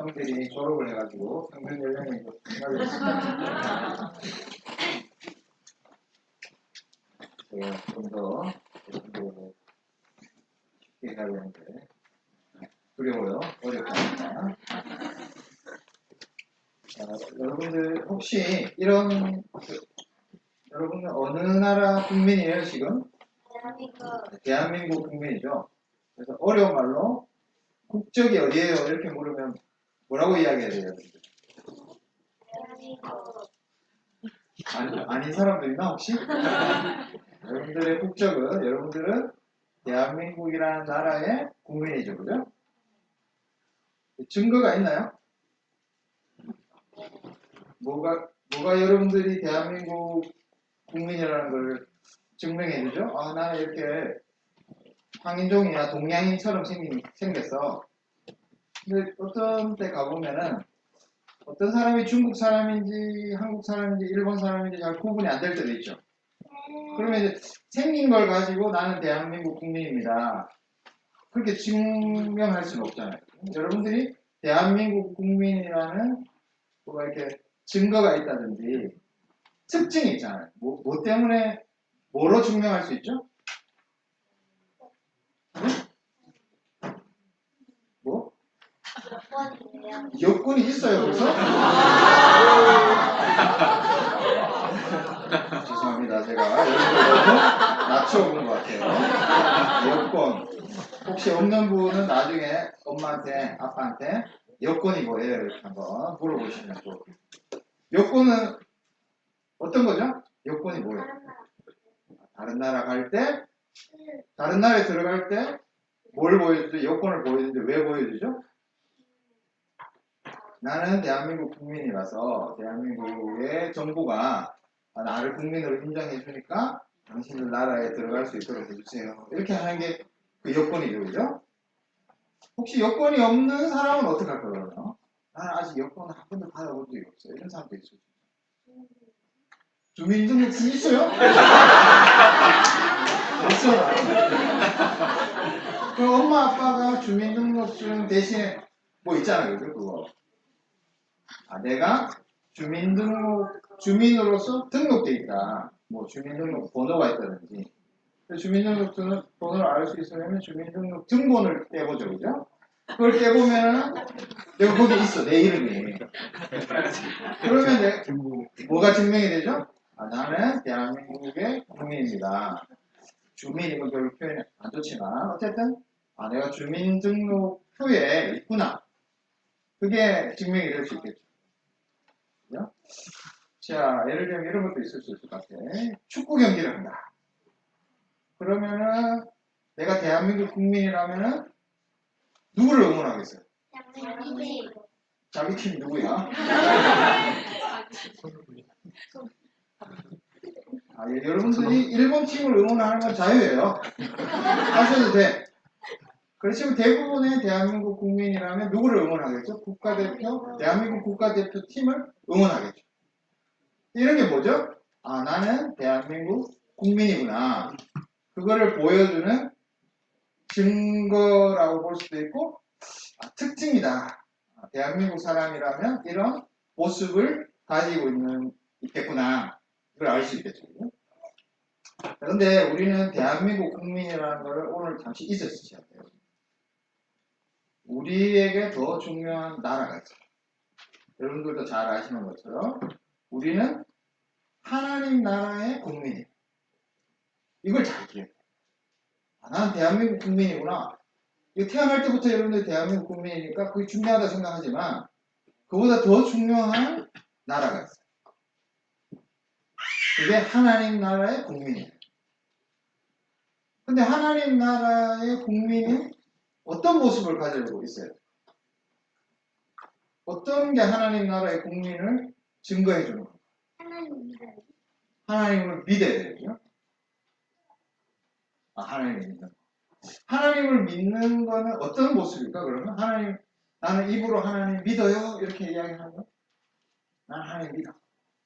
형들이 졸업을 해가지고 평균 연령이 좀 생각했습니다. 제가 좀더 쉽게 해야 되는데 두려워요. 어렵습니다. 여러분들 혹시 이런 여러분은 어느 나라 국민이에요 지금? 대한민국 국민이죠. 그래서 어려운 말로 국적이 어디예요? 이렇게 물으면 뭐라고 이야기해야 돼요? 아닌 사람도 있나 혹시? 여러분들의 국적은 여러분들은 대한민국이라는 나라의 국민이죠, 그죠? 증거가 있나요? 뭐가 여러분들이 대한민국 국민이라는 걸 증명해 주죠? 아, 나는 이렇게 황인종이나 동양인처럼 생겼어. 근데 어떤 때 가보면은 어떤 사람이 중국 사람인지 한국 사람인지 일본 사람인지 잘 구분이 안 될 때도 있죠. 그러면 이제 생긴 걸 가지고 나는 대한민국 국민입니다. 그렇게 증명할 수는 없잖아요. 여러분들이 대한민국 국민이라는 뭐가 이렇게 증거가 있다든지 특징이 있잖아요. 뭐 때문에 뭐로 증명할 수 있죠? 뭐? 여권이 있어요, 벌써? 죄송합니다. 제가 여러분들 너무 낮춰본 것 같아요. 여권. 혹시 없는 분은 나중에 엄마한테, 아빠한테 여권이 뭐예요? 이렇게 한번 물어보시면 또. 여권은 어떤 거죠? 여권이 뭐예요? 다른 나라 갈 때, 다른 나라에 들어갈 때 뭘 보여주죠? 여권을 보여주는데 왜 보여주죠? 나는 대한민국 국민이라서 대한민국의 정부가 나를 국민으로 인정해 주니까 당신들 나라에 들어갈 수 있도록 해주세요. 이렇게 하는 게 그 여권이죠, 그죠? 혹시 여권이 없는 사람은 어떻게 할 거예요? 나는 아직 여권 한 번도 받아본 적이 없어요. 이런 사람도 있어요. 주민등록증 있어요? 없어요. 그 엄마 아빠가 주민등록증 대신에 뭐 있잖아요, 그죠? 그거. 내가 주민으로서 등록돼 있다. 뭐 주민등록 번호가 있다든지. 주민등록증 번호를 알 수 있으면 주민등록 등본을 떼보죠, 그죠? 그걸 떼보면은 내가 거기 있어, 내 이름이. 그러면 뭐가 증명이 되죠? 나는 대한민국의 국민입니다. 주민이건 별로 표현이 안 좋지만 어쨌든 내가 주민등록표에 있구나. 그게 증명이 될 수 있겠죠. 그죠? 자, 예를 들면 이런 것도 있을 수 있을 것 같아. 축구 경기를 한다. 그러면은 내가 대한민국 국민이라면은 누구를 응원하겠어요? 자기 팀 누구야? 여러분들이 일본 팀을 응원하는 건 자유예요. 하셔도 돼. 그렇지만 대부분의 대한민국 국민이라면 누구를 응원하겠죠? 국가대표, 대한민국 국가대표 팀을 응원하겠죠. 이런 게 뭐죠? 나는 대한민국 국민이구나. 그거를 보여주는 증거라고 볼 수도 있고, 특징이다. 대한민국 사람이라면 이런 모습을 가지고 있겠구나. 이걸 알 수 있겠죠. 그런데 우리는 대한민국 국민이라는 걸 오늘 잠시 잊었어야 돼요. 우리에게 더 중요한 나라가 있어요. 여러분들도 잘 아시는 것처럼 우리는 하나님 나라의 국민이에요. 이걸 잘 기억해요. 나는 대한민국 국민이구나. 이거 태어날 때부터 여러분들 대한민국 국민이니까 그게 중요하다 생각하지만 그보다 더 중요한 나라가 있어요. 그게 하나님 나라의 국민이에요. 근데 하나님 나라의 국민이 어떤 모습을 가지고 있어요? 어떤 게 하나님 나라의 국민을 증거해 주는 거예요? 하나님을 믿어야 되거든요. 하나님을 믿는 거. 하나님을 믿는 거는 어떤 모습일까? 그러면 나는 입으로 하나님 믿어요 이렇게 이야기하는 거. 나는 하나님 믿어.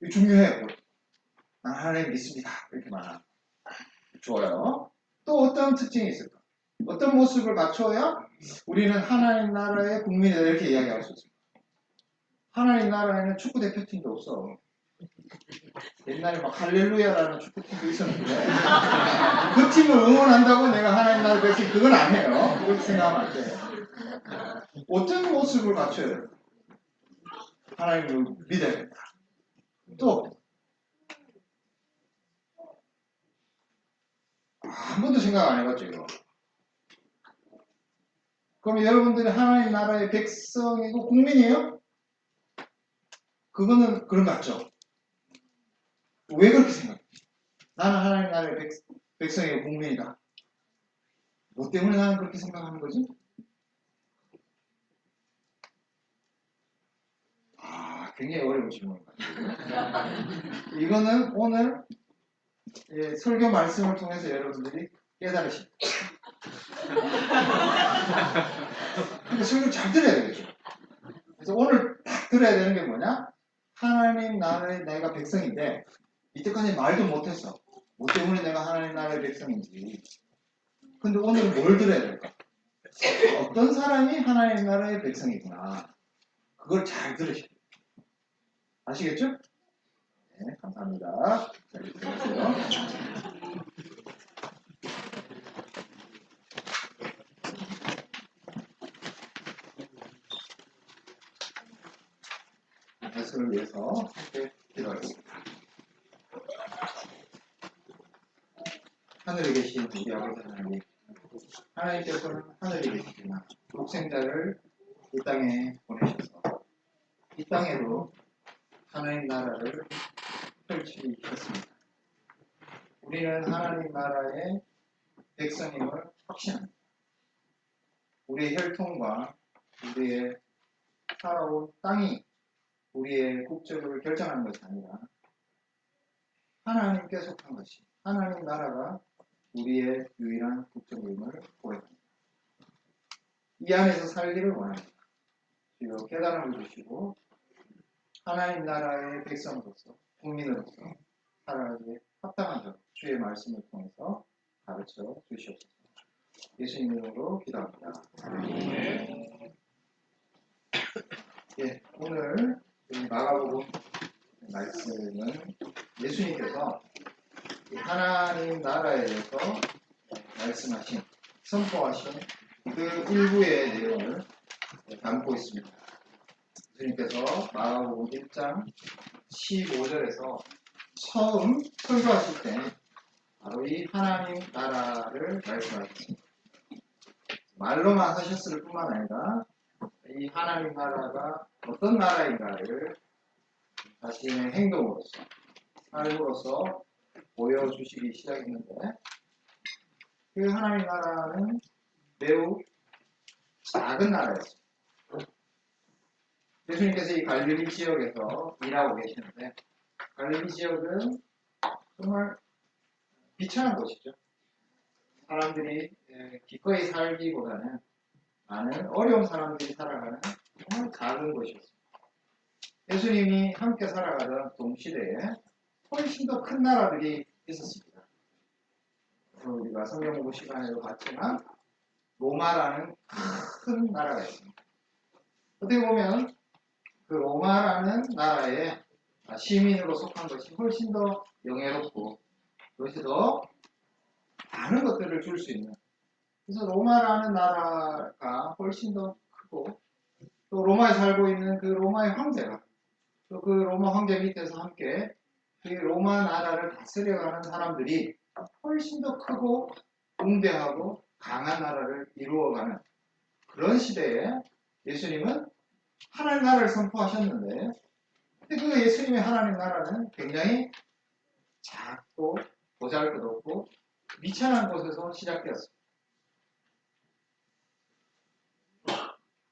이거 중요해요. 나는 하나님 믿습니다. 이렇게 말하는 거. 좋아요. 또 어떤 특징이 있을까? 어떤 모습을 갖춰야 우리는 하나님 나라의 국민이다 이렇게 이야기할 수 있을까? 하나님 나라에는 축구 대표팀도 없어. 옛날에 막 할렐루야라는 축구팀도 있었는데 그 팀을 응원한다고 내가 하나님 나라 백성 그건 아니에요. 그렇게 생각하면 안 돼요. 어떤 모습을 갖춰야 돼요? 하나님을 믿어야겠다. 또 한 번도 생각 안 해봤죠, 이거. 그럼 여러분들이 하나님 나라의 백성이고 국민이에요? 그거는 그런 것 같죠? 왜 그렇게 생각해요? 나는 하나님 나라의 백성이고 국민이다. 뭐 때문에 나는 그렇게 생각하는 거지? 굉장히 어려운 질문 같아요. 이거는 오늘 설교 말씀을 통해서 여러분들이 깨달으십니다. 근데 설교 잘 들어야 되겠죠. 그래서 오늘 딱 들어야 되는 게 뭐냐? 하나님 나라의 내가 백성인데 이때까지 말도 못했어. 뭐 때문에 내가 하나님 나라의 백성인지. 근데 오늘은 뭘 들어야 될까? 어떤 사람이 하나님 나라의 백성이구나. 그걸 잘 들으셔야 돼요. 아시겠죠? 네, 감사합니다. 잘 들으세요. 말씀을 위해서 함께 기도하겠습니다. 하늘에 계신 우리 아버지 하나님, 하나님께서는 하늘에 계시지만 독생자를 이 땅에 보내셔서 이 땅에도 하나님 나라를 펼치셨습니다. 우리는 하나님 나라의 백성임을 확신합니다. 우리의 혈통과 우리의 살아온 땅이 우리의 국적을 결정하는 것이 아니라 하나님께 속한 것이 하나님 나라가 우리의 유일한 국적임을 고백합니다. 이 안에서 살기를 원합니다. 주여 깨달음을 주시고 하나님 나라의 백성으로서 국민으로서 살아가기에 합당한 점 주의 말씀을 통해서 가르쳐 주시옵소서. 예수님 이름으로 기도합니다. 예, 오늘 마가복음 말씀은 예수님께서 하나님 나라에 대해서 말씀하신 선포하신 그 일부의 내용을 담고 있습니다. 예수님께서 마가복음 1장 15절에서 처음 설교하실 때 바로 이 하나님 나라를 말씀하셨습니다. 말로만 하셨을 뿐만 아니라 이 하나님 나라가 어떤 나라인가를 자신의 행동으로서 삶으로서 보여주시기 시작했는데 그 하나님 나라는 매우 작은 나라였습니다. 예수님께서 이 갈릴리 지역에서 일하고 계시는데 갈릴리 지역은 정말 비천한 곳이죠. 사람들이 기꺼이 살기보다는 많은 어려운 사람들이 살아가는 정말 작은 곳이었습니다. 예수님이 함께 살아가던 동시대에 훨씬 더 큰 나라들이 있었습니다. 우리가 성경 공부 시간에도 봤지만 로마라는 큰 나라가 있습니다. 어떻게 보면 그 로마라는 나라의 시민으로 속한 것이 훨씬 더 영예롭고 그것이 더 많은 것들을 줄 수 있는, 그래서 로마라는 나라가 훨씬 더 크고 또 로마에 살고 있는 그 로마의 황제가 또 그 로마 황제 밑에서 함께 그 로마 나라를 다스려가는 사람들이 훨씬 더 크고 웅대하고 강한 나라를 이루어가는 그런 시대에 예수님은 하나님 나라를 선포하셨는데 근데 그 예수님의 하나님 나라는 굉장히 작고 보잘것없고 미천한 곳에서 시작되었습니다.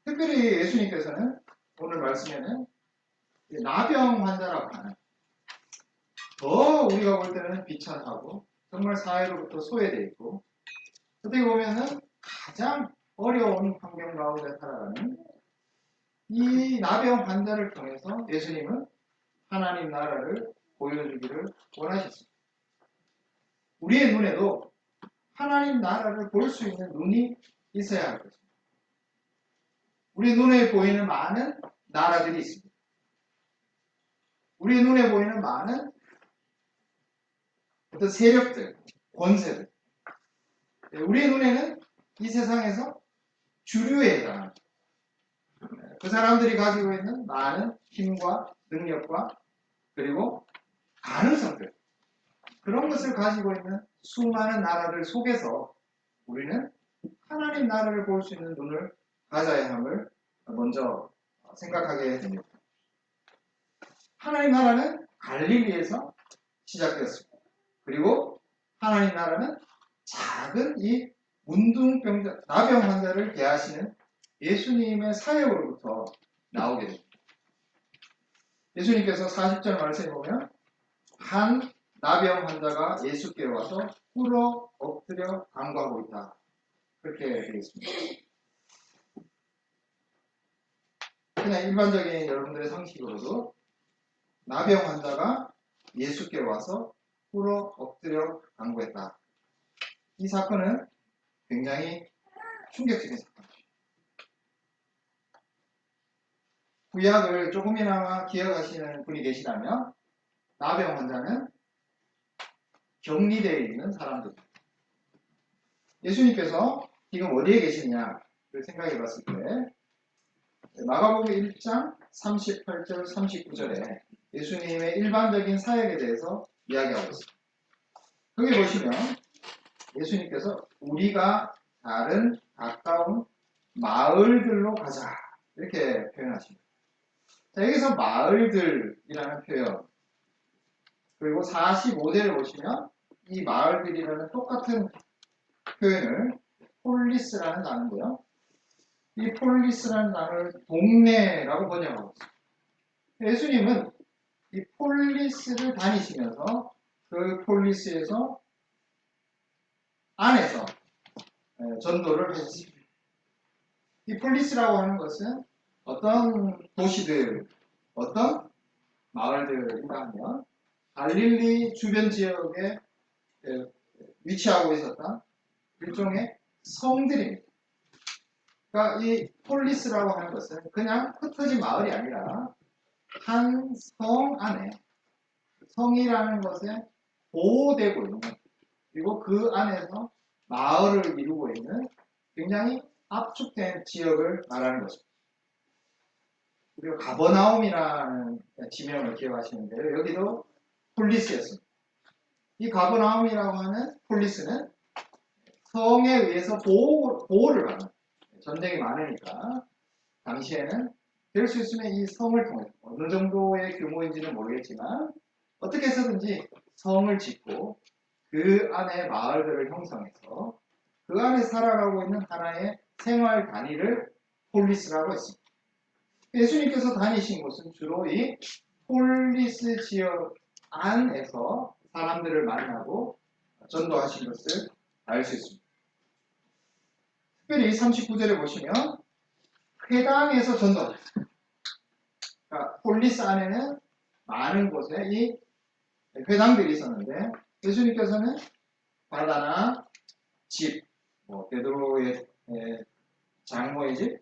특별히 예수님께서는 오늘 말씀에는 나병 환자라고 하는 더 우리가 볼 때는 비천하고 정말 사회로부터 소외되어 있고 어떻게 보면은 가장 어려운 환경 가운데 살아가는 이 나병 환자를 통해서 예수님은 하나님 나라를 보여주기를 원하셨습니다. 우리의 눈에도 하나님 나라를 볼 수 있는 눈이 있어야 할 것입니다. 우리 눈에 보이는 많은 나라들이 있습니다. 우리 눈에 보이는 많은 어떤 세력들, 권세들. 우리의 눈에는 이 세상에서 주류에 해당하는 그 사람들이 가지고 있는 많은 힘과 능력과 그리고 가능성들. 그런 것을 가지고 있는 수많은 나라들 속에서 우리는 하나님 나라를 볼 수 있는 눈을 가져야 함을 먼저 생각하게 됩니다. 하나님 나라는 갈릴리에서 시작되었습니다. 그리고 하나님 나라는 작은 이 문둥병자, 나병 환자를 대하시는 예수님의 사역으로부터 나오게 됩니다. 예수님께서 40절 말씀에 보면 한 나병 환자가 예수께 와서 꿇어 엎드려 간구하고 있다. 그렇게 되어 있습니다. 그냥 일반적인 여러분들의 상식으로도 나병 환자가 예수께 와서 꿇어 엎드려 간구했다. 이 사건은 굉장히 충격적인 사건이죠. 구약을 조금이나마 기억하시는 분이 계시다면 나병 환자는 격리되어 있는 사람들입니다. 예수님께서 지금 어디에 계시냐를 생각해 봤을 때 마가복음 1장 38절 39절에 예수님의 일반적인 사역에 대해서 이야기하고 있습니다. 거기 보시면 예수님께서 우리가 다른 가까운 마을들로 가자 이렇게 표현하십니다. 자, 여기서 마을들이라는 표현 그리고 45절을 보시면 이 마을들이라는 똑같은 표현을 폴리스라는 단어인데요. 이 폴리스라는 단어를 동네라고 번역하고 있습니다. 예수님은 이 폴리스를 다니시면서 그 폴리스에서 안에서 전도를 하셨습니다. 이 폴리스라고 하는 것은 어떤 도시들, 어떤 마을들인가 하면 갈릴리 주변 지역에 위치하고 있었던 일종의 성들입니다. 그러니까 이 폴리스라고 하는 것은 그냥 흩어진 마을이 아니라 한 성 안에 성이라는 것에 보호되고 있는 그리고 그 안에서 마을을 이루고 있는 굉장히 압축된 지역을 말하는 것입니다. 그리고 가버나움이라는 지명을 기억하시는데요. 여기도 폴리스였습니다. 이 가버나움이라고 하는 폴리스는 성에 의해서 보호를 받는 전쟁이 많으니까 당시에는 될 수 있으면 이 성을 통해서 어느 정도의 규모인지는 모르겠지만 어떻게 해서든지 성을 짓고 그 안에 마을들을 형성해서 그 안에 살아가고 있는 하나의 생활 단위를 폴리스라고 했습니다. 예수님께서 다니신 곳은 주로 이 폴리스 지역 안에서 사람들을 만나고 전도하신 것을 알 수 있습니다. 특별히 39절에 보시면 회당에서 전도하셨습니다. 그러니까 폴리스 안에는 많은 곳에 이 회당들이 있었는데 예수님께서는 바다나 집, 베드로의 장모의 집,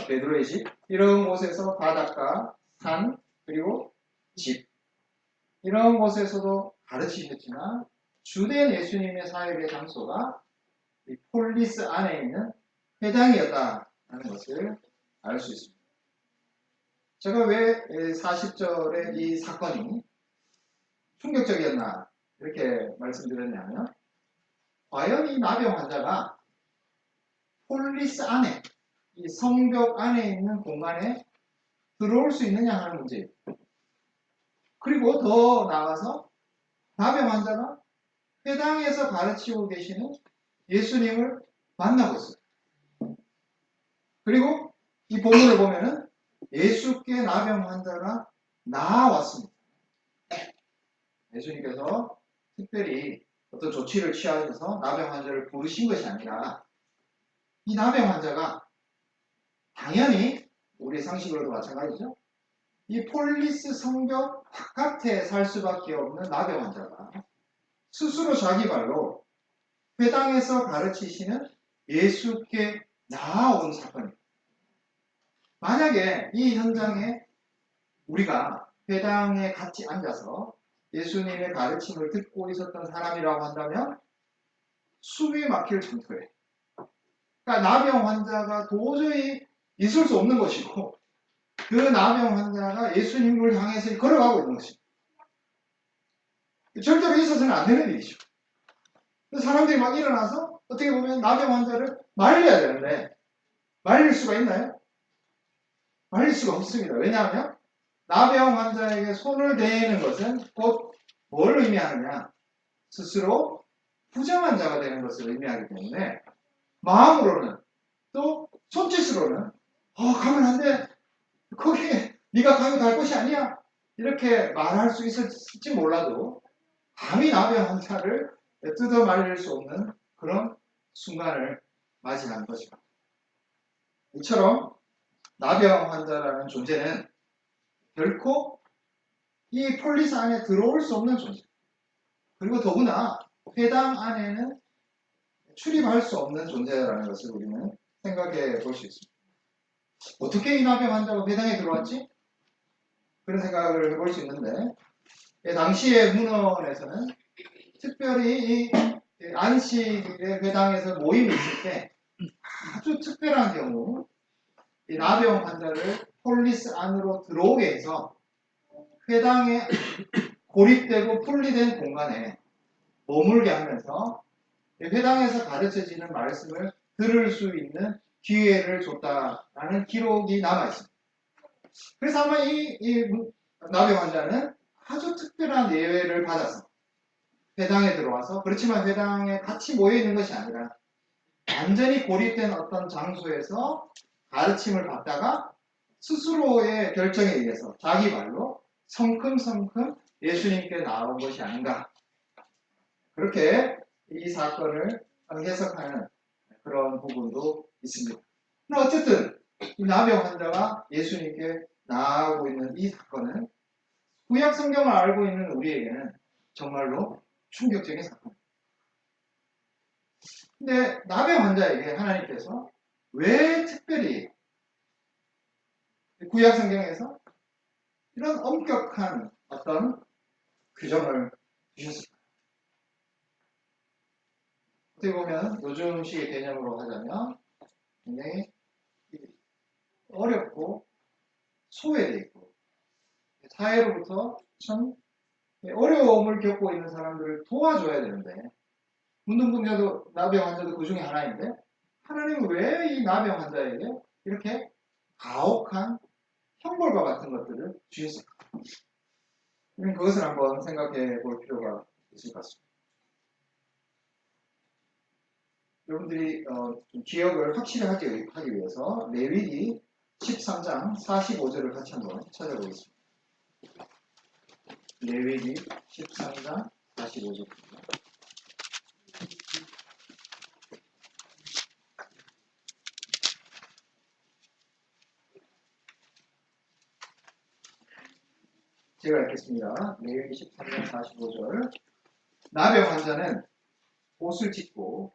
베드로의 집 이런 곳에서 바닷가, 산, 그리고 집 이런 곳에서도 가르치셨지만 주된 예수님의 사역의 장소가 이 폴리스 안에 있는 회당이었다는 것을 알 수 있습니다. 제가 왜 40절의 이 사건이 충격적이었나 이렇게 말씀드렸냐면 과연 이 나병 환자가 폴리스 안에 이 성벽 안에 있는 공간에 들어올 수 있느냐 하는 문제예요. 그리고 더 나아가서 나병 환자가 회당에서 가르치고 계시는 예수님을 만나고 있어요. 그리고 이 본문을 보면은 예수께 나병 환자가 나왔습니다. 예수님께서 특별히 어떤 조치를 취하셔서 나병 환자를 부르신 것이 아니라 이 나병 환자가 당연히 우리 상식으로도 마찬가지죠. 이 폴리스 성벽 바깥에 살 수밖에 없는 나병 환자가 스스로 자기 발로 회당에서 가르치시는 예수께 나아온 사건입니다. 만약에 이 현장에 우리가 회당에 같이 앉아서 예수님의 가르침을 듣고 있었던 사람이라고 한다면 숨이 막힐 정도예요. 그러니까 나병 환자가 도저히 있을 수 없는 것이고 그 나병 환자가 예수님을 향해서 걸어가고 있는 것입니다. 절대로 있어서는 안 되는 일이죠. 사람들이 막 일어나서 어떻게 보면 나병 환자를 말려야 되는데 말릴 수가 있나요? 말릴 수가 없습니다. 왜냐하면 나병 환자에게 손을 대는 것은 곧 뭘 의미하느냐? 스스로 부정한 자가 되는 것을 의미하기 때문에 마음으로는 또 손짓으로는 가면 안 돼. 거기에 네가 가면 갈 곳이 아니야. 이렇게 말할 수 있을지 몰라도 감히 나병 환자를 뜯어 말릴 수 없는 그런 순간을 맞이하는 것입니다. 이처럼 나병 환자라는 존재는 결코 이 폴리스 안에 들어올 수 없는 존재. 그리고 더구나 회당 안에는 출입할 수 없는 존재라는 것을 우리는 생각해 볼 수 있습니다. 어떻게 이 나병 환자가 회당에 들어왔지? 그런 생각을 해볼 수 있는데 당시의 문헌에서는 특별히 이 안식일에 회당에서 모임이 있을 때 아주 특별한 경우 이 나병 환자를 폴리스 안으로 들어오게 해서 회당에 고립되고 분리된 공간에 머물게 하면서 회당에서 가르쳐지는 말씀을 들을 수 있는 기회를 줬다라는 기록이 남아있습니다. 그래서 아마 이 나병 환자는 아주 특별한 예외를 받아서 회당에 들어와서 그렇지만 회당에 같이 모여있는 것이 아니라 완전히 고립된 어떤 장소에서 가르침을 받다가 스스로의 결정에 의해서 자기 말로 성큼성큼 예수님께 나온 것이 아닌가. 그렇게 이 사건을 해석하는 그런 부분도 있습니다. 그럼 어쨌든 이 나병 환자가 예수님께 나아가고 있는 이 사건은 구약 성경을 알고 있는 우리에게는 정말로 충격적인 사건입니다. 근데 나병 환자에게 하나님께서 왜 특별히 구약 성경에서 이런 엄격한 어떤 규정을 주셨을까요? 어떻게 보면 요즘식의 개념으로 하자면 굉장히 어렵고 소외되어 있고 사회로부터 참 어려움을 겪고 있는 사람들을 도와줘야 되는데 문둥분자도 나병 환자도 그 중에 하나인데 하나님은 왜 이 나병 환자에게 이렇게 가혹한 형벌과 같은 것들을 주셨을까? 그것을 한번 생각해 볼 필요가 있을 것 같습니다. 여러분들이 좀 기억을 확실히 하기 위해서 레위기 13장 45절을 같이 한번 찾아보겠습니다. 레위기 13장 45절. 제가 읽겠습니다. 레위기 13장 45절. 나병 환자는 옷을 찢고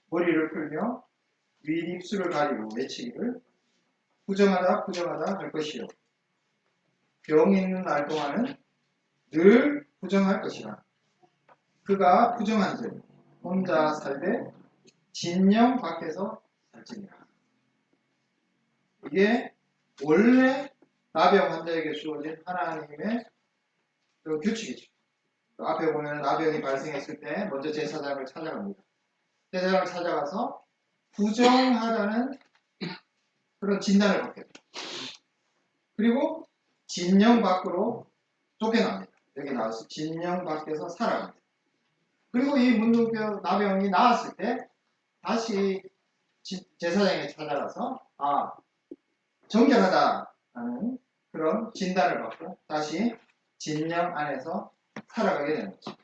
머리를 풀며 윗입술을 가리고 외치기를 부정하다 부정하다 할 것이요 병 있는 날 동안은 늘 부정할 것이라. 그가 부정한 즉 혼자 살되 진영 밖에서 살지니라. 이게 원래 나병 환자에게 주어진 하나님의 그 규칙이죠. 그 앞에 보면 나병이 발생했을 때 먼저 제사장을 찾아갑니다. 제사장을 찾아가서 부정하다는 그런 진단을 받게 됩니다. 그리고 진영 밖으로 쫓겨납니다. 여기 나와서 진영 밖에서 살아갑니다. 그리고 이 문둥병 나병이 나았을 때 다시 제사장에 찾아가서 정결하다는 그런 진단을 받고 다시 진영 안에서 살아가게 되는 거죠.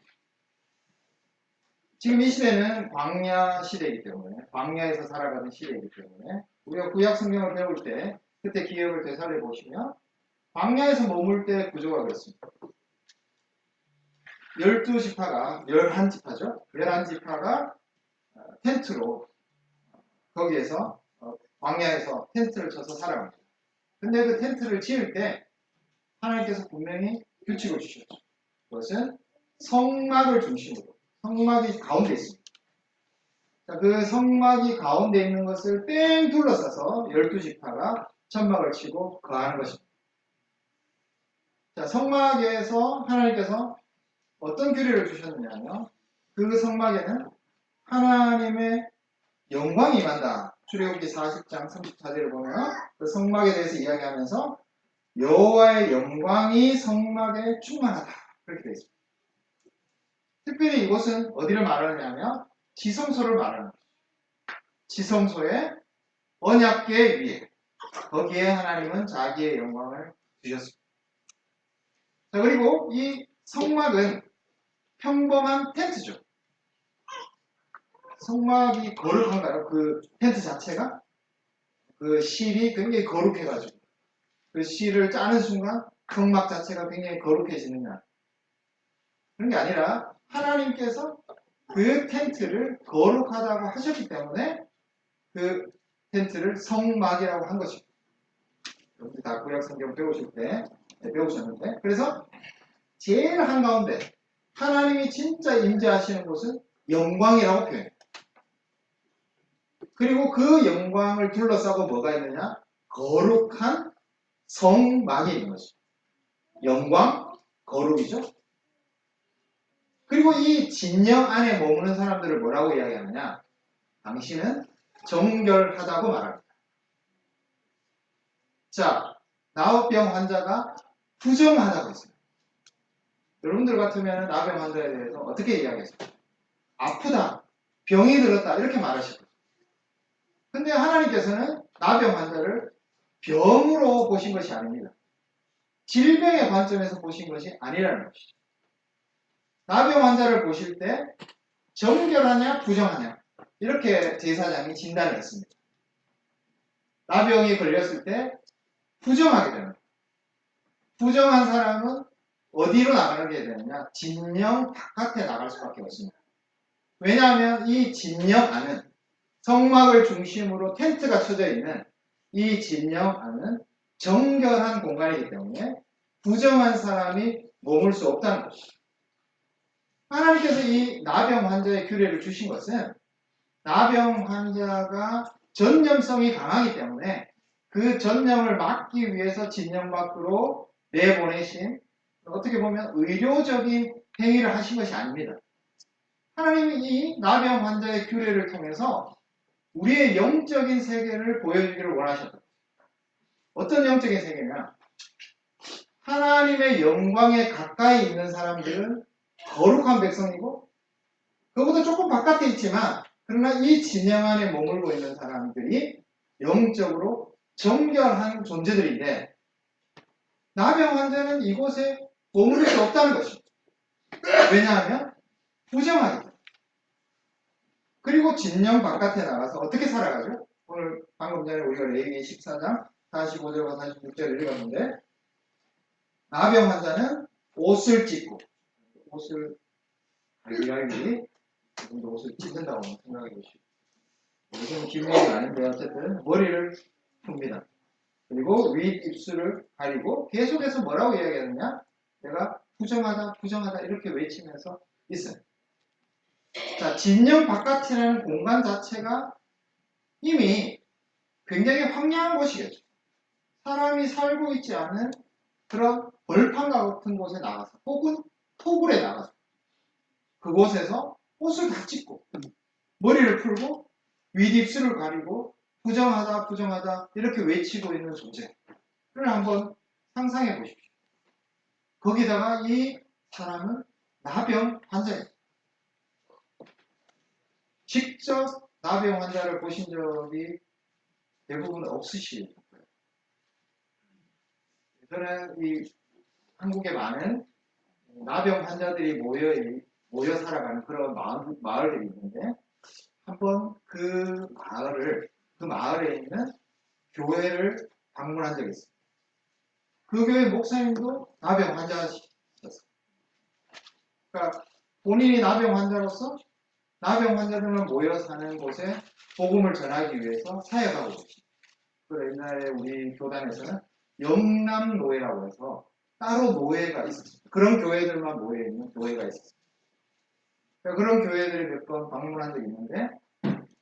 지금 이 시대는 광야 시대이기 때문에 광야에서 살아가는 시대이기 때문에 우리가 구약 성경을 배울 때 그때 기억을 되살려 보시면 광야에서 머물 때 구조가 그렇습니다. 12지파가 11지파죠. 11지파가 텐트로 거기에서 광야에서 텐트를 쳐서 살아갑니다. 근데 그 텐트를 지을 때 하나님께서 분명히 규칙을 주셨죠. 그것은 성막을 중심으로, 성막이 가운데 있습니다. 자, 그 성막이 가운데 있는 것을 뺑 둘러싸서 12지파가 천막을 치고 거하는 것입니다. 자, 성막에서 하나님께서 어떤 규례를 주셨느냐면 그 성막에는 하나님의 영광이 임한다. 출애굽기 40장 34절을 보면 그 성막에 대해서 이야기하면서 여호와의 영광이 성막에 충만하다. 그렇게 되어 있습니다. 특별히 이곳은 어디를 말하느냐면 지성소를 말하는 거죠. 지성소의 언약궤 위에 거기에 하나님은 자기의 영광을 주셨습니다. 자, 그리고 이 성막은 평범한 텐트죠. 성막이 거룩한가요? 그 텐트 자체가? 그 실이 굉장히 거룩해가지고 그 실을 짜는 순간 성막 자체가 굉장히 거룩해지느냐. 그런 게 아니라 하나님께서 그 텐트를 거룩하다고 하셨기 때문에 그 텐트를 성막이라고 한 것입니다. 여러분들 다 구약성경 배우실 때 배우셨는데, 그래서 제일 한가운데 하나님이 진짜 임재하시는 곳은 영광이라고 표현해요. 그리고 그 영광을 둘러싸고 뭐가 있느냐? 거룩한 성막이 있는 것이죠. 영광, 거룩이죠. 그리고 이 진영 안에 머무는 사람들을 뭐라고 이야기하느냐? 당신은 정결하다고 말합니다. 자, 나우병 환자가 부정하다고 했어요. 여러분들 같으면 나병 환자에 대해서 어떻게 이야기했어요? 아프다, 병이 들었다 이렇게 말하실 거예요. 근데 하나님께서는 나병 환자를 병으로 보신 것이 아닙니다. 질병의 관점에서 보신 것이 아니라는 것이죠. 나병 환자를 보실 때 정결하냐 부정하냐 이렇게 제사장이 진단을 했습니다. 나병이 걸렸을 때 부정하게 됩니다. 부정한 사람은 어디로 나가게 되느냐? 진영 바깥에 나갈 수밖에 없습니다. 왜냐하면 이 진영 안은 성막을 중심으로 텐트가 쳐져 있는 이 진영 안은 정결한 공간이기 때문에 부정한 사람이 머물 수 없다는 것이죠. 하나님께서 이 나병 환자의 규례를 주신 것은 나병 환자가 전염성이 강하기 때문에 그 전염을 막기 위해서 진영 밖으로 내보내신, 어떻게 보면 의료적인 행위를 하신 것이 아닙니다. 하나님이 이 나병 환자의 규례를 통해서 우리의 영적인 세계를 보여주기를 원하셨다. 어떤 영적인 세계냐? 하나님의 영광에 가까이 있는 사람들은 거룩한 백성이고, 그보다 조금 바깥에 있지만 그러나 이 진영 안에 머물고 있는 사람들이 영적으로 정결한 존재들인데, 나병 환자는 이곳에 머무를 수 없다는 것입니다. 왜냐하면 부정하기 때문에. 그리고 진영 바깥에 나가서 어떻게 살아가죠? 오늘 방금 전에 우리가 레위기 14장 45절과 46절을 읽었는데, 나병 환자는 옷을 찢고, 옷을 이야기 지금도 옷을 찢는다고 생각해 보시고, 요즘 기분이 아닌데 어쨌든 머리를 풉니다. 그리고 윗 입술을 가리고 계속해서 뭐라고 이야기하느냐? 내가 부정하다 부정하다 이렇게 외치면서 있어요. 자, 진영 바깥이라는 공간 자체가 이미 굉장히 황량한 곳이겠죠. 사람이 살고 있지 않은 그런 벌판과 같은 곳에 나가서, 혹은 토굴에 나가서 그곳에서 옷을 다 찢고 머리를 풀고 윗입술을 가리고 부정하다 부정하다 이렇게 외치고 있는 존재를 한번 상상해 보십시오. 거기다가 이 사람은 나병 환자예요. 직접 나병 환자를 보신 적이 대부분 없으실 거예요. 저는 이 한국에 많은 나병 환자들이 모여 살아가는 그런 마을들이 있는데, 한번 그 마을에 있는 교회를 방문한 적이 있어요. 그 교회 목사님도 나병 환자셨어요. 그러니까 본인이 나병 환자로서 나병 환자들만 모여 사는 곳에 복음을 전하기 위해서 사역하고 계십니다. 그 옛날에 우리 교단에서는 영남노예라고 해서 따로 노예가 있었습니다. 그런 교회들만 모여있는 교회가 있었습니다. 그런 교회들을 몇 번 방문한 적이 있는데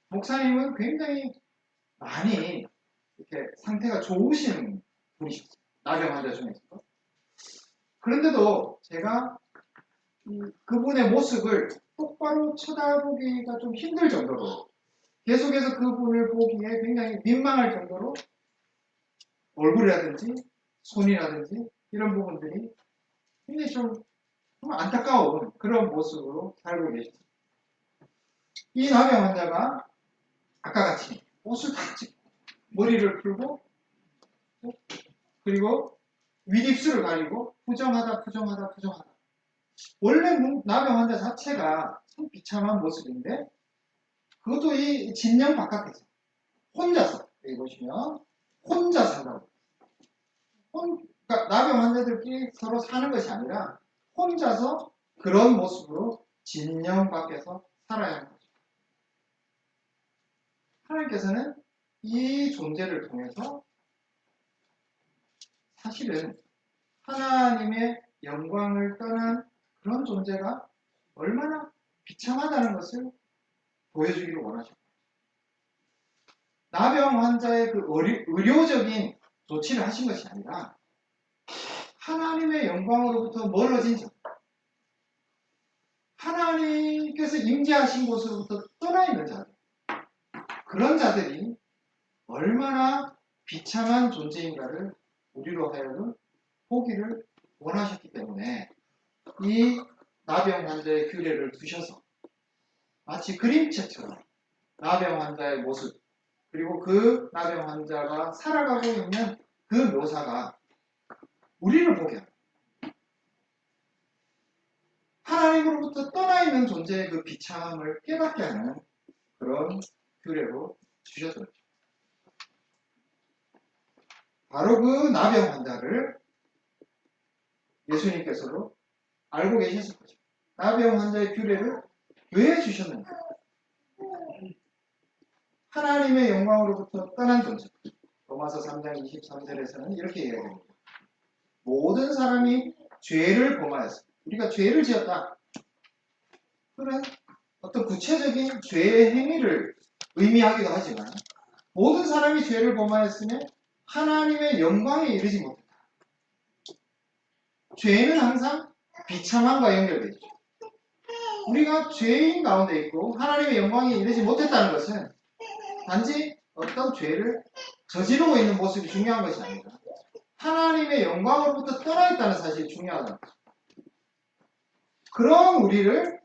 목사님은 굉장히 많이 이렇게 상태가 좋으신 분이셨어요. 나병 환자 중에서. 그런데도 제가 그분의 모습을 똑바로 쳐다보기가 좀 힘들 정도로 계속해서 그분을 보기에 굉장히 민망할 정도로 얼굴이라든지 손이라든지 이런 부분들이 굉장히 좀 안타까운 그런 모습으로 살고 계십니다. 이 나병 환자가 아까 같이 옷을 다 찢고 머리를 풀고 그리고 윗입술을 가리고 부정하다. 원래 나병 환자 자체가 참 비참한 모습인데 그것도 이 진영 바깥에서 혼자서 여기 보시면 혼자 산다고. 그러니까 나병 환자들끼리 서로 사는 것이 아니라 혼자서 그런 모습으로 진영 밖에서 살아야 하는 거죠. 하나님께서는 이 존재를 통해서 사실은 하나님의 영광을 떠난 그런 존재가 얼마나 비참하다는 것을 보여주기를 원하셨고 나병 환자의 그 의료적인 조치를 하신 것이 아니라 하나님의 영광으로부터 멀어진 자, 하나님께서 임재하신 곳으로부터 떠나 있는 자들, 그런 자들이 얼마나 비참한 존재인가를 우리로 하여금 보기를 원하셨기 때문에 이 나병 환자의 규례를 두셔서 마치 그림책처럼 나병 환자의 모습 그리고 그 나병 환자가 살아가고 있는 그 묘사가 우리를 보게 합니다. 하나님으로부터 떠나 있는 존재의 그 비참함을 깨닫게 하는 그런 규례로 주셨던 거죠. 바로 그 나병 환자를 예수님께서도 알고 계셨을 거죠. 나병 환자의 규례를 왜 주셨는가? 하나님의 영광으로부터 떠난 존재. 로마서 3장 23절에서는 이렇게 이야기합니다. 모든 사람이 죄를 범하였습니다. 우리가 죄를 지었다. 그런 어떤 구체적인 죄의 행위를 의미하기도 하지만 모든 사람이 죄를 범하였으며 하나님의 영광에 이르지 못했다. 죄는 항상 비참함과 연결되어 있죠. 우리가 죄인 가운데 있고 하나님의 영광에 이르지 못했다는 것은 단지 어떤 죄를 저지르고 있는 모습이 중요한 것이 아니라 하나님의 영광으로부터 떠나 있다는 사실이 중요하다는 거죠. 그런 우리를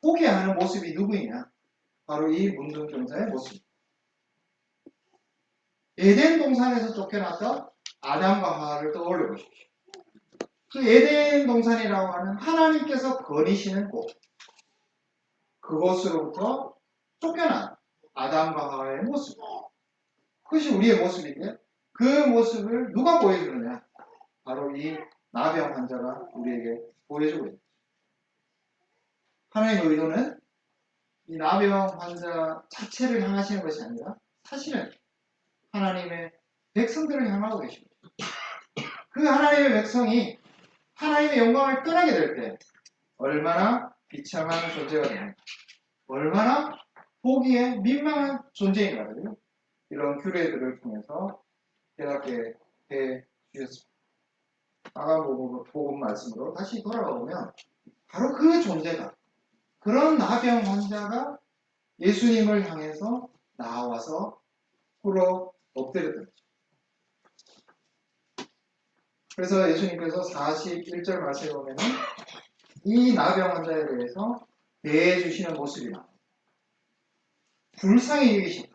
보게 하는 모습이 누구이냐? 바로 이 문둥병자의 모습. 에덴 동산에서 쫓겨났던 아담과 하와를 떠올려 보십시오. 그 에덴 동산이라고 하는 하나님께서 거니시는 곳, 그곳으로부터 쫓겨난 아담과 하와의 모습. 그것이 우리의 모습인데 그 모습을 누가 보여주느냐? 바로 이 나병 환자가 우리에게 보여주고 있습니다. 하나님의 의도는 이 나병 환자 자체를 향하시는 것이 아니라 사실은 하나님의 백성들을 향하고 계십니다. 그 하나님의 백성이 하나님의 영광을 떠나게 될 때 얼마나 비참한 존재가 됩니까? 얼마나 보기에 민망한 존재인가를 이런 규례들을 통해서 깨닫게 해 주셨습니다. 마가복음 말씀으로 다시 돌아가 보면 바로 그 존재가 그런 나병 환자가 예수님을 향해서 나와서 꿇어 엎드렸던 거죠. 그래서 예수님께서 41절 말씀에 보면 이 나병 환자에 대해서 대해 주시는 모습이 나옵니다. 불쌍히 여기셨다.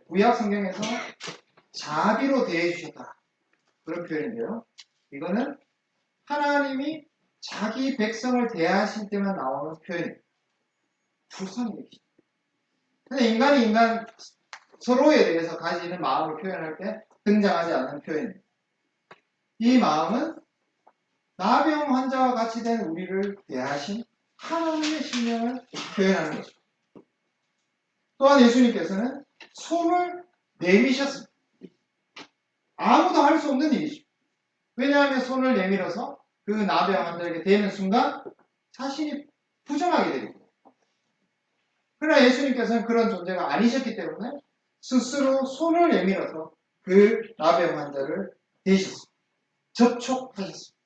구약 성경에서 자비로 대해 주셨다. 그런 표현인데요. 이거는 하나님이 자기 백성을 대하실 때만 나오는 표현이에요. 불쌍히 여기셨다. 근데 인간이 인간 서로에 대해서 가지는 마음을 표현할 때 등장하지 않는 표현입니다. 이 마음은 나병 환자와 같이 된 우리를 대하신 하나님의 신령을 표현하는 것입니다. 또한 예수님께서는 손을 내미셨습니다. 수 없는 일이죠. 왜냐하면 손을 내밀어서 그 나병 환자에게 대는 순간 자신이 부정하게 되거든요. 그러나 예수님께서는 그런 존재가 아니셨기 때문에 스스로 손을 내밀어서 그 나병 환자를 대셨습니다. 접촉하셨습니다.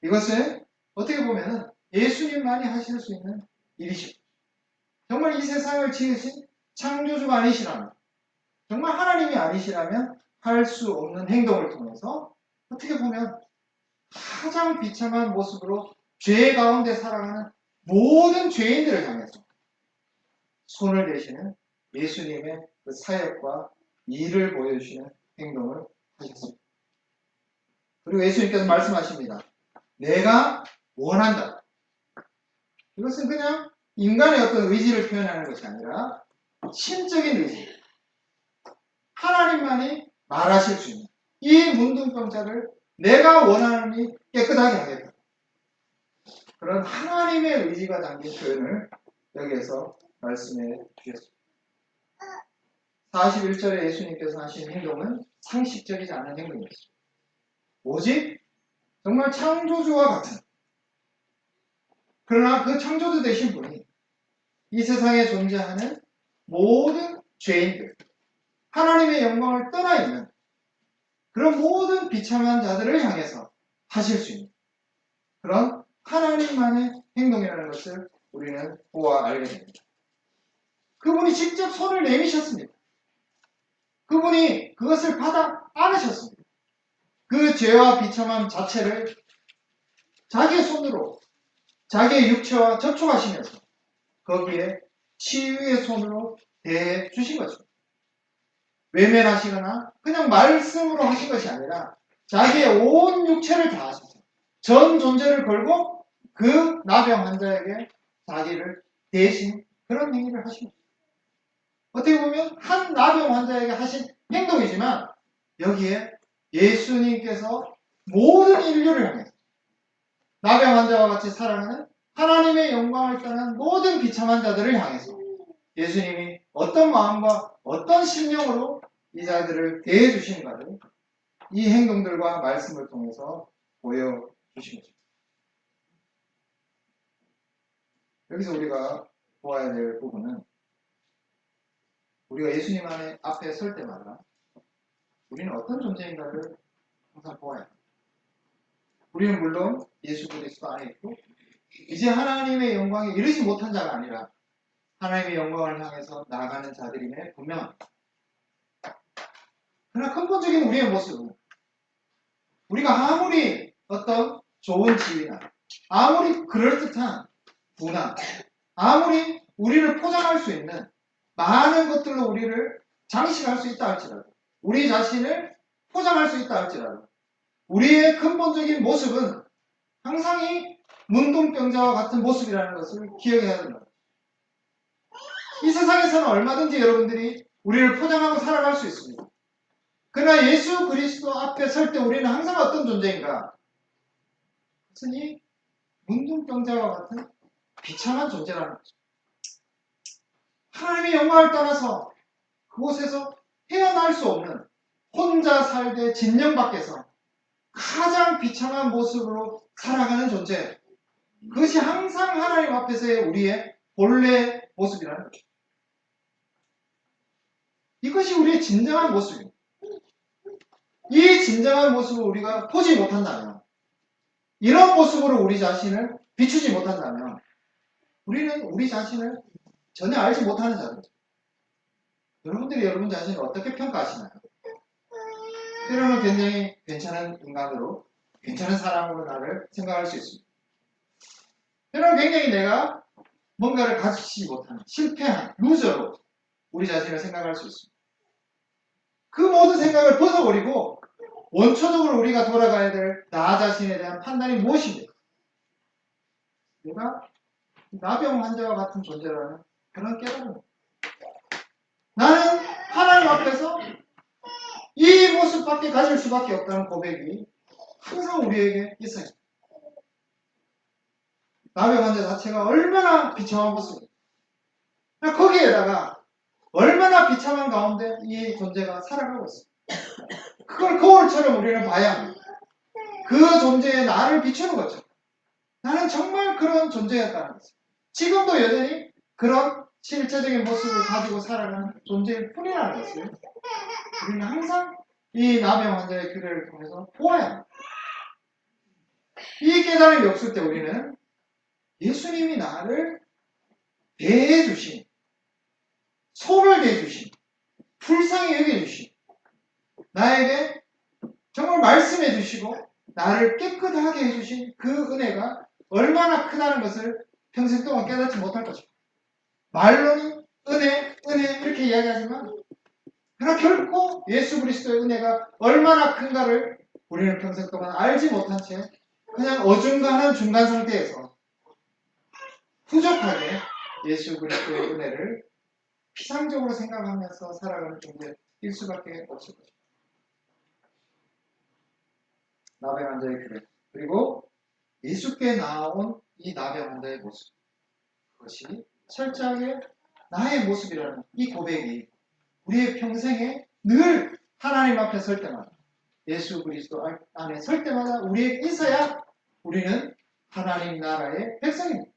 이것은 어떻게 보면 예수님만이 하실 수 있는 일이십니다. 정말 이 세상을 지으신 창조주가 아니시라면, 정말 하나님이 아니시라면 할 수 없는 행동을 통해서 어떻게 보면 가장 비참한 모습으로 죄 가운데 살아가는 모든 죄인들을 향해서 손을 대시는 예수님의 그 사역과 일을 보여주시는 행동을 하셨습니다. 그리고 예수님께서 말씀하십니다. 내가 원한다. 이것은 그냥 인간의 어떤 의지를 표현하는 것이 아니라 신적인 의지. 하나님만이 말하실 수 있는 이 문둥병자를 내가 원하노니 깨끗하게 하겠다. 그런 하나님의 의지가 담긴 표현을 여기에서 말씀해 주셨습니다. 41절에 예수님께서 하신 행동은 상식적이지 않은 행동이었습니다. 오직 정말 창조주와 같은, 그러나 그 창조주 되신 분이 이 세상에 존재하는 모든 죄인들, 하나님의 영광을 떠나 있는 그런 모든 비참한 자들을 향해서 하실 수 있는 그런 하나님만의 행동이라는 것을 우리는 보아 알게 됩니다. 그분이 직접 손을 내미셨습니다. 그분이 그것을 받아 안으셨습니다. 그 죄와 비참함 자체를 자기의 손으로 자기의 육체와 접촉하시면서 거기에 치유의 손으로 대해 주신 것입니다. 외면하시거나 그냥 말씀으로 하신 것이 아니라 자기의 온 육체를 다하셔서 전 존재를 걸고 그 나병 환자에게 자기를 대신 그런 행위를 하십니다. 어떻게 보면 한 나병 환자에게 하신 행동이지만 여기에 예수님께서 모든 인류를 향해서 나병 환자와 같이 살아가는 하나님의 영광을 떠난 모든 비참한 자들을 향해서 예수님이 어떤 마음과 어떤 심령으로 이 자들을 대해주시는가를 이 행동들과 말씀을 통해서 보여주신 것입니다. 여기서 우리가 보아야 될 부분은 우리가 예수님 앞에 설 때마다 우리는 어떤 존재인가를 항상 보아야 합니다. 우리는 물론 예수 그리스도 안에 있고 이제 하나님의 영광에 이르지 못한 자가 아니라 하나님의 영광을 향해서 나아가는 자들임에 분명합니다. 그러나 근본적인 우리의 모습은 우리가 아무리 어떤 좋은 지위나 아무리 그럴듯한 분한, 아무리 우리를 포장할 수 있는 많은 것들로 우리를 장식할 수 있다 할지라도 우리 자신을 포장할 수 있다 할지라도 우리의 근본적인 모습은 항상 이 문둥병자와 같은 모습이라는 것을 기억해야 된다. 이 세상에서는 얼마든지 여러분들이 우리를 포장하고 살아갈 수 있습니다. 그러나 예수 그리스도 앞에 설 때 우리는 항상 어떤 존재인가? 그것은 이 문둥병자와 같은 비참한 존재라는 거죠. 하나님의 영광을 떠나서 그곳에서 헤어날 수 없는 혼자 살되 진영 밖에서 가장 비참한 모습으로 살아가는 존재. 그것이 항상 하나님 앞에서의 우리의 본래 모습이라는 거죠. 이것이 우리의 진정한 모습입니다. 이 진정한 모습을 우리가 보지 못한다면, 이런 모습으로 우리 자신을 비추지 못한다면 우리는 우리 자신을 전혀 알지 못하는 자들. 여러분들이 여러분 자신을 어떻게 평가하시나요? 때로는 굉장히 괜찮은 인간으로, 괜찮은 사람으로 나를 생각할 수 있습니다. 때로는 굉장히 내가 뭔가를 가지지 못하는, 실패한, 루저로 우리 자신을 생각할 수 있습니다. 그 모든 생각을 벗어버리고 원초적으로 우리가 돌아가야 될 나 자신에 대한 판단이 무엇입니까? 내가 나병 환자와 같은 존재라는 그런 깨달음. 나는 하나님 앞에서 이 모습밖에 가질 수밖에 없다는 고백이 항상 우리에게 있어요. 나병 환자 자체가 얼마나 비참한 모습입니까? 거기에다가 얼마나 비참한 가운데 이 존재가 살아가고 있어요. 그걸 거울처럼 우리는 봐야 합니다. 그 존재에 나를 비추는 거죠. 나는 정말 그런 존재였다는 거죠. 지금도 여전히 그런 실제적인 모습을 가지고 살아가는 존재일 뿐이라는 것을 우리는 항상 이 나병 환자의 규례를 통해서 보아야 합니다. 이 깨달음이 없을 때 우리는 예수님이 나를 대해 주신, 손을 대해 주신, 불쌍히 여겨 주신, 나에게 정말 말씀해 주시고 나를 깨끗하게 해주신 그 은혜가 얼마나 크다는 것을 평생 동안 깨닫지 못할 것입니다. 말로는 은혜, 은혜 이렇게 이야기하지만 그러나 결코 예수 그리스도의 은혜가 얼마나 큰가를 우리는 평생 동안 알지 못한 채 그냥 어중간한 중간 상태에서 부족하게 예수 그리스도의 은혜를 피상적으로 생각하면서 살아가는 존재일 수밖에 없을 것입니다. 나병 환자의 규례, 그리고 예수께 나온 이 나병 환자의 모습, 그것이 철저하게 나의 모습이라는 이 고백이 우리의 평생에 늘 하나님 앞에 설 때마다, 예수 그리스도 안에 설 때마다 우리에게 있어야 우리는 하나님 나라의 백성입니다.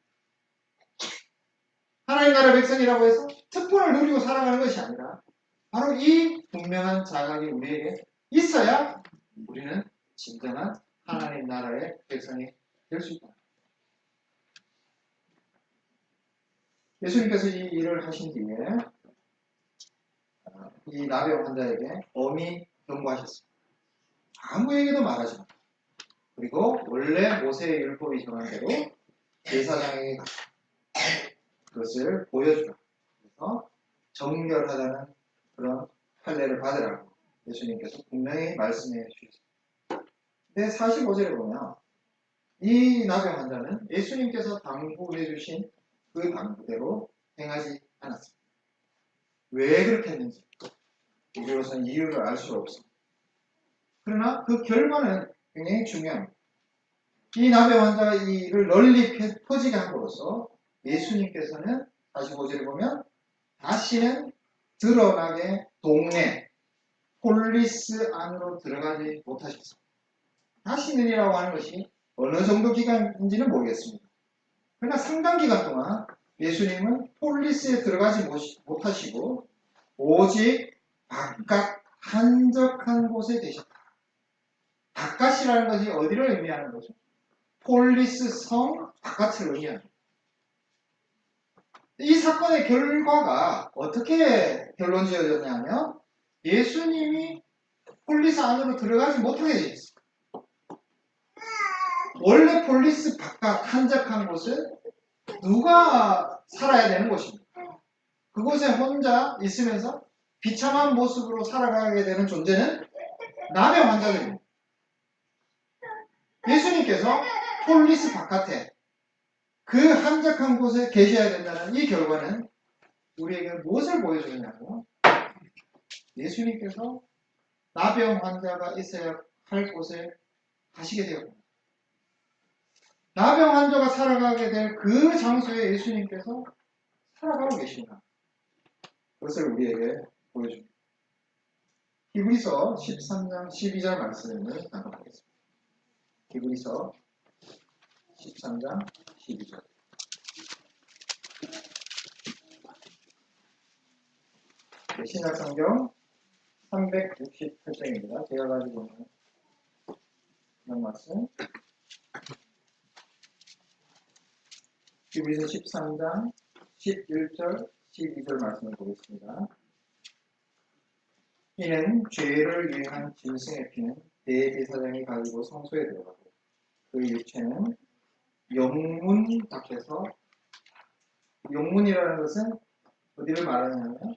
하나님 나라 백성이라고 해서 특권을 누리고 살아가는 것이 아니라 바로 이 분명한 자각이 우리에게 있어야 우리는 진정한 하나님 나라의 백성이 될 수 있다. 예수님께서 이 일을 하신 뒤에 이 나병 환자에게 엄히 경고하셨습니다. 아무에게도 말하지 마. 그리고 원래 모세의 율법이 정한 대로 제사장에게 가서 그것을 보여주라. 그래서 정결하다는 그런 판례를 받으라고 예수님께서 분명히 말씀해 주셨습니다. 근데 45절에 보면 이 나병 환자는 예수님께서 당부해 주신 그 당부대로 행하지 않았습니다. 왜 그렇게 했는지 우리로서는 이유를 알 수가 없습니다. 그러나 그 결과는 굉장히 중요합니다. 이 나병 환자가 이 일을 널리 퍼지게 함으로써 예수님께서는 45절에 보면 다시는 드러나게 동네 폴리스 안으로 들어가지 못하셨습니다. 다시는이라고 하는 것이 어느 정도 기간인지는 모르겠습니다. 그러나 상당 기간 동안 예수님은 폴리스에 들어가지 못하시고 오직 바깥 한적한 곳에 계셨다. 바깥이라는 것이 어디를 의미하는 거죠? 폴리스 성 바깥을 의미합니다. 이 사건의 결과가 어떻게 결론 지어졌냐면 예수님이 폴리스 안으로 들어가지 못하게 되었습니다. 원래 폴리스 바깥 한적한 곳은 누가 살아야 되는 곳입니다. 그곳에 혼자 있으면서 비참한 모습으로 살아가게 되는 존재는 나병 환자들입니다. 예수님께서 폴리스 바깥에 그 한적한 곳에 계셔야 된다는 이 결과는 우리에게 무엇을 보여주느냐고 예수님께서 나병 환자가 있어야 할 곳에 가시게 되었습니다. 나병 환자가 살아가게 될 그 장소에 예수님께서 살아가고 계신다. 그것을 우리에게 보여줍니다. 히브리서 13장 12절 말씀을 나눠보겠습니다. 히브리서 13장 12절. 신약성경 368장입니다. 제가 가지고 있는 이런 말씀. 히브리서 13장 11절 12절 말씀을 보겠습니다. 이는 죄를 위한 짐승의 피는 대제사장이 가지고 성소에 들어가고 그 육체는 영문 밖에서, 영문이라는 것은 어디를 말하냐면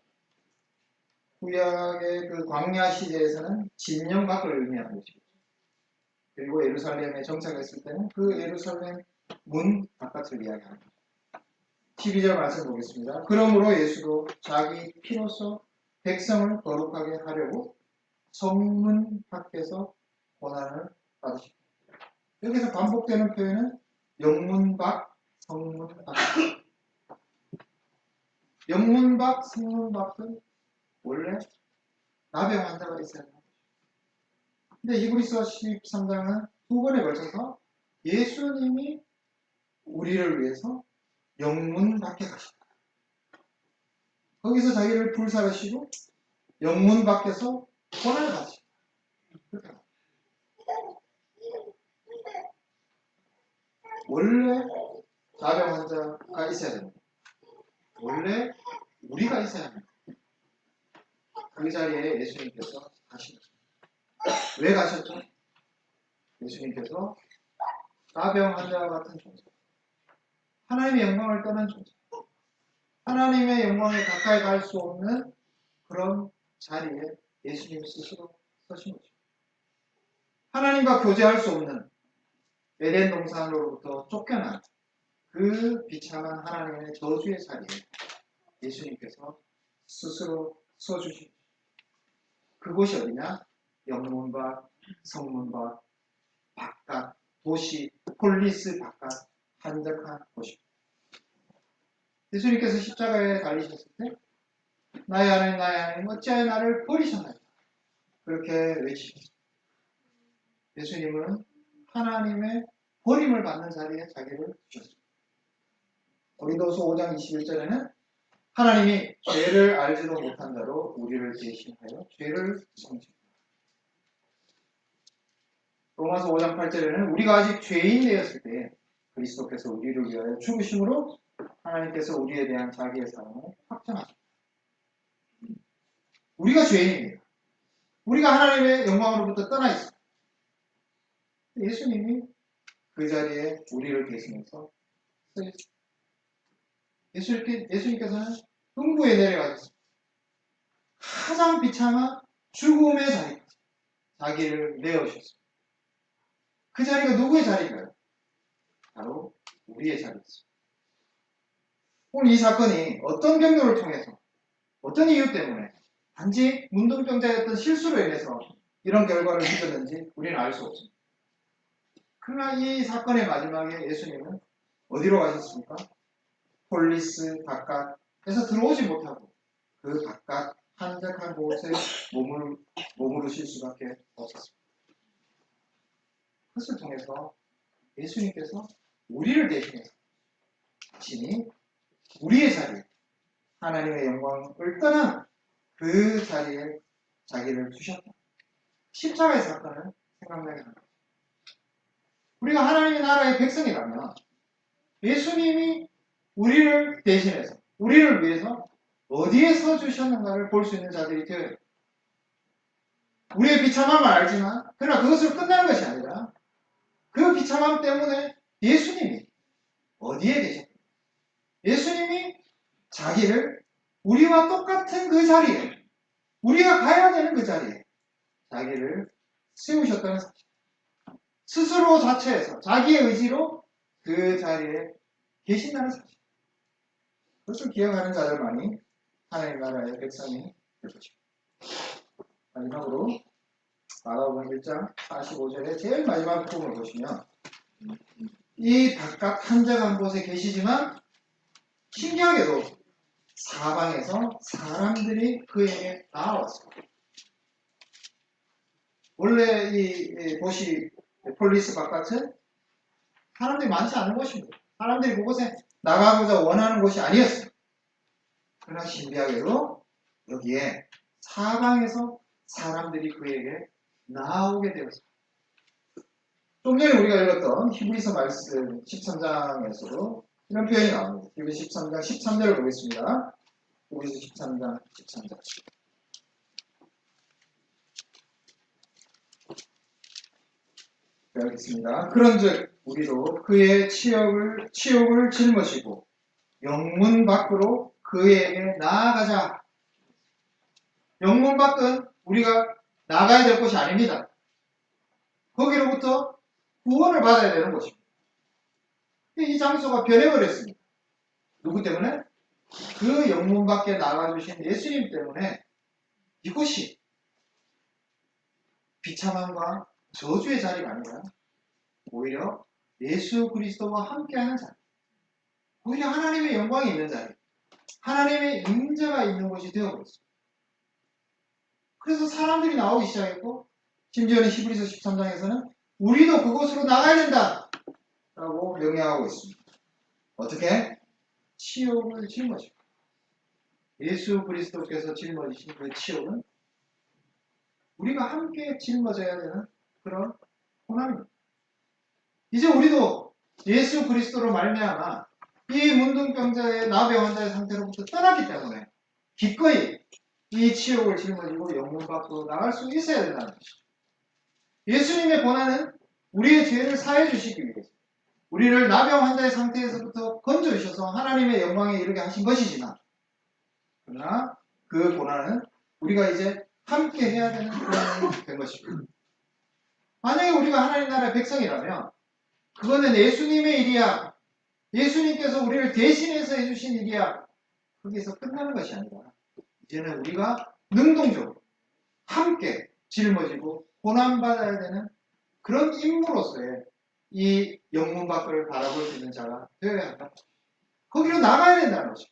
구약의 그 광야 시대에서는 진영 밖을 의미하는 것이겠죠. 그리고 예루살렘에 정착했을 때는 그 예루살렘 문 바깥을 이야기합니다. 12절 말씀 보겠습니다. 그러므로 예수도 자기 피로써 백성을 거룩하게 하려고 성문 밖에서 고난을 받으십니다. 여기서 반복되는 표현은 영문 밖, 성문 밖. 영문박, 성문박은 원래 나병 환자가 있어야 합니다. 근데 히브리서 13장은 두 번에 걸쳐서 예수님이 우리를 위해서 영문 밖에 가셨다. 거기서 자기를 불사르시고 영문 밖에서 고난을 받으셨다. 원래 나병 환자가 있어야 됩니다. 원래 우리가 있어야 합니다. 그 자리에 예수님께서 가시죠. 왜 가셨죠? 예수님께서 나병 환자와 같은 존재, 하나님의 영광을 떠난 존재, 하나님의 영광에 가까이 갈 수 없는 그런 자리에 예수님 스스로 서신 거죠. 하나님과 교제할 수 없는 에덴 동산으로부터 쫓겨난 그 비참한 하나님의 저주의 자리에 예수님께서 스스로 서주신 그곳이 어디냐? 영문박, 성문박, 바깥, 도시, 폴리스 바깥 한적한 곳입니다. 예수님께서 십자가에 달리셨을 때 나의 하나님, 나의 하나님 어찌하여 나를 버리셨나이까 그렇게 외치셨습니다. 예수님은 하나님의 버림을 받는 자리에 자기를 주셨습니다. 고린도서 5장 21절에는 하나님이 죄를 알지도 못한 자로 우리를 대신하여 죄를 정죄. 로마서 5장 8절에는 우리가 아직 죄인 되었을 때 그리스도께서 우리를 위하여 죽으심으로 하나님께서 우리에 대한 자기의 사랑을 확정하셨다. 우리가 죄인입니다. 우리가 하나님의 영광으로부터 떠나 있습니다. 예수님이 그 자리에 우리를 대신해서 서 있습니다. 예수님께서는 흥부에 내려가셨습니다. 가장 비참한 죽음의 자리까지 자기를 내어주셨습니다. 그 자리가 누구의 자리인가요? 바로 우리의 자리였습니다. 오늘 이 사건이 어떤 경로를 통해서 어떤 이유 때문에 단지 문둥병자였던 실수로 인해서 이런 결과를 빚었는지 우리는 알 수 없습니다. 그러나 이 사건의 마지막에 예수님은 어디로 가셨습니까? 폴리스 바깥에서 들어오지 못하고 그 바깥 한적한 곳에 머무르실 수밖에 없었습니다. 그것을 통해서 예수님께서 우리를 대신해서 자신이 우리의 자리에 하나님의 영광을 떠난 그 자리에 자기를 두셨다. 십자가의 사건을 생각나게 합니다. 우리가 하나님의 나라의 백성이라면 예수님이 우리를 대신해서 우리를 위해서 어디에 서주셨는가를 볼 수 있는 자들이 되어야 해요. 우리의 비참함을 알지만 그러나 그것으로 끝나는 것이 아니라 그 비참함 때문에 예수님이 어디에 계셨고 예수님이 자기를 우리와 똑같은 그 자리에 우리가 가야 되는 그 자리에 자기를 세우셨다는 사실. 스스로 자체에서 자기의 의지로 그 자리에 계신다는 사실. 그것을 기억하는 자들만이 하나님 나라의 백성이 될 것입니다. 마지막으로 마가복음 1장 45절의 제일 마지막 부분을 보시면 이 바깥 한적한 곳에 계시지만 신기하게도 사방에서 사람들이 그에게 나아왔습니다. 원래 이 도시 폴리스 바깥은 사람들이 많지 않은 곳입니다. 사람들이 그곳에 나가고자 원하는 곳이 아니었어요. 그러나 신기하게도 여기에 사방에서 사람들이 그에게 나오게 되었습니다. 좀 전에 우리가 읽었던 히브리서 말씀 13장에서도 이런 표현이 나옵니다. 히브리서 13장 13절을 보겠습니다. 히브리서 13장 13절. 읽겠습니다. 그런즉 우리도 그의 치욕을 짊어지고 영문 밖으로 그에게 나아가자. 영문 밖은 우리가 나가야 될 곳이 아닙니다. 거기로부터 구원을 받아야 되는 곳입니다. 이 장소가 변해버렸습니다. 누구 때문에? 그 영문 밖에 나가주신 예수님 때문에 이곳이 비참함과 저주의 자리가 아니라 오히려 예수 그리스도와 함께하는 자리, 오히려 하나님의 영광이 있는 자리, 하나님의 임재가 있는 곳이 되어버렸습니다. 그래서 사람들이 나오기 시작했고 심지어는 히브리서 13장에서는 우리도 그곳으로 나가야 된다 라고 명령하고 있습니다. 어떻게? 치욕을 짊어지고 예수 그리스도께서 짊어지신 그 치욕은 우리가 함께 짊어져야 되는 그런 고난입니다. 이제 우리도 예수 그리스도로 말미암아 이 문둥병자의 나병 환자의 상태로부터 떠났기 때문에 기꺼이 이 치욕을 짊어지고 영문 밖으로 나갈 수 있어야 된다는 것이죠. 예수님의 고난은 우리의 죄를 사해 주시기 위해서 우리를 나병 환자의 상태에서부터 건져주셔서 하나님의 영광에 이르게 하신 것이지만 그러나 그 고난은 우리가 이제 함께 해야 되는 고난이 된 것입니다. 만약에 우리가 하나님 나라의 백성이라면 그거는 예수님의 일이야. 예수님께서 우리를 대신해서 해주신 일이야. 거기서 끝나는 것이 아니라 이제는 우리가 능동적으로 함께 짊어지고 고난받아야 되는 그런 인물로서의 이 영문 밖을 바라볼 수 있는 자가 되어야 한다. 거기로 나가야 된다는 것이죠.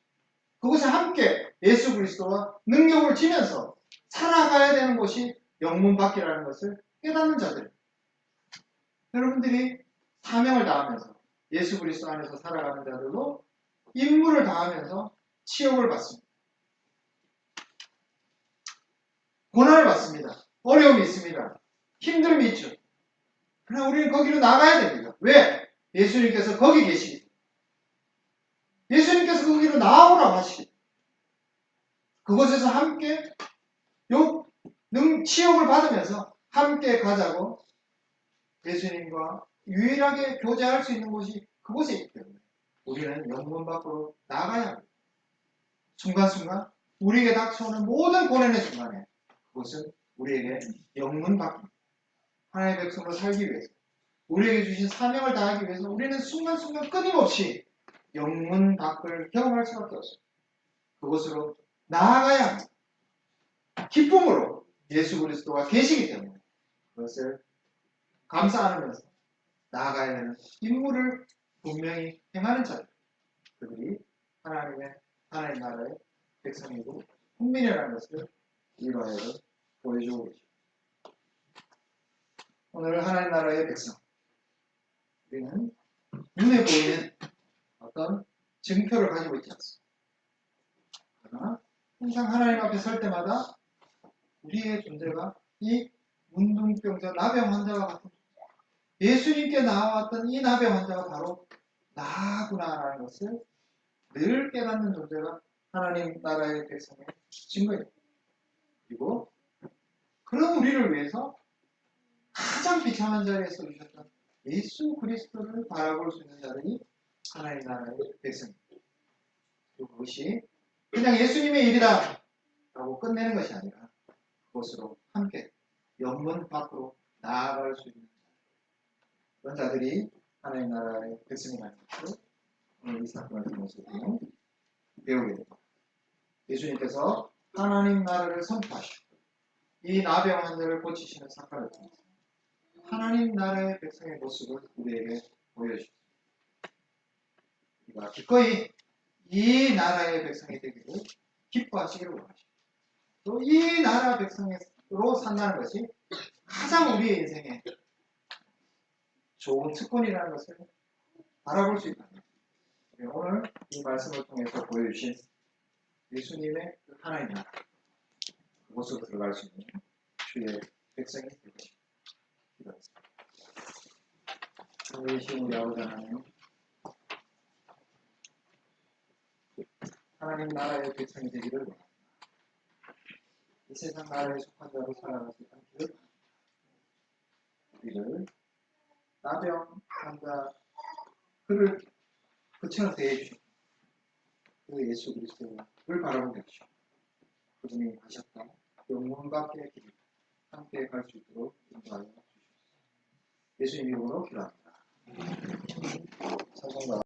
그곳에 함께 예수 그리스도와 능력을 지면서 살아가야 되는 곳이 영문 밖이라는 것을 깨닫는 자들. 여러분들이 사명을 다하면서 예수 그리스도 안에서 살아가는 자들도 임무를 다하면서 치욕을 받습니다. 고난을 받습니다. 어려움이 있습니다. 힘듦이 있죠. 그러나 우리는 거기로 나가야 됩니다. 왜? 예수님께서 거기 계시기 때문에. 예수님께서 거기로 나아오라고 하시기 때문에. 그곳에서 함께 치욕을 받으면서 함께 가자고 예수님과 유일하게 교제할 수 있는 곳이 그곳에 있기 때문에 우리는 영문 밖으로 나가야 합니다. 순간순간 우리에게 닥쳐오는 모든 고난의 순간에 그것은 우리에게 영문 밖입니다. 하나님의 백성으로 살기 위해서 우리에게 주신 사명을 다하기 위해서 우리는 순간순간 끊임없이 영문 밖을 경험할 수밖에 없습니다. 그곳으로 나아가야 합니다. 기쁨으로 예수 그리스도가 계시기 때문에 그것을 감사 안으면서 나아가야 되는 임무를 분명히 행하는 자들, 그들이 하나님 나라의 백성이고 국민이라는 것을 이루하여 보여주고 계십니다. 오늘 하나님 나라의 백성, 우리는 눈에 보이는 어떤 증표를 가지고 있지 않습니다. 그러나 항상 하나님 앞에 설 때마다 우리의 존재가 이 문둥병자 나병 환자와 같은 예수님께 나와왔던 이 나병 환자가 바로 나구나라는 것을 늘 깨닫는 존재가 하나님 나라의 백성의 증거입니다. 그리고 그런 우리를 위해서 가장 비참한 자리에 서주셨던 예수 그리스도를 바라볼 수 있는 자들이 하나님 나라의 백성입니다. 그리고 그것이 그냥 예수님의 일이다 라고 끝내는 것이 아니라 그것으로 함께 영문 밖으로 나아갈 수 있는 그런 자들이 하나님 나라의 백성이라는 것을 오늘 이 사건을 통해서 배우게 됩니다. 예수님께서 하나님 나라를 선포하시고 이 나병 환자를 고치시는 사건을 통해서 하나님 나라의 백성의 모습을 우리에게 보여주십니다. 우리가 기꺼이 이 나라의 백성이 되기를 기뻐하시기를 원하십니다. 또 이 나라 백성으로 산다는 것이 가장 우리의 인생에 좋은 특권이라는 것을 바라볼 수 있다. 오늘 이 말씀을 통해서 보여주신 예수님의 하나님 나라 그곳으로 들어갈 수 있는 주의 백성이 될 것입니다. 기도하겠습니다. 하늘이신 우리 아버지 하나님, 하나님 나라의 백성이 되기를 원합니다. 이 세상 나라에 속한 자로 살아가지 않기를 우리를 나병 환자 그를 그처럼 대해 주시고 그 예수 그리스도를 바라보게 하시고 그분이 가셨던 영문 밖의 길 함께 갈 수 있도록 인도하여 주시옵소서. 예수님 이름으로 기도합니다. 찬송가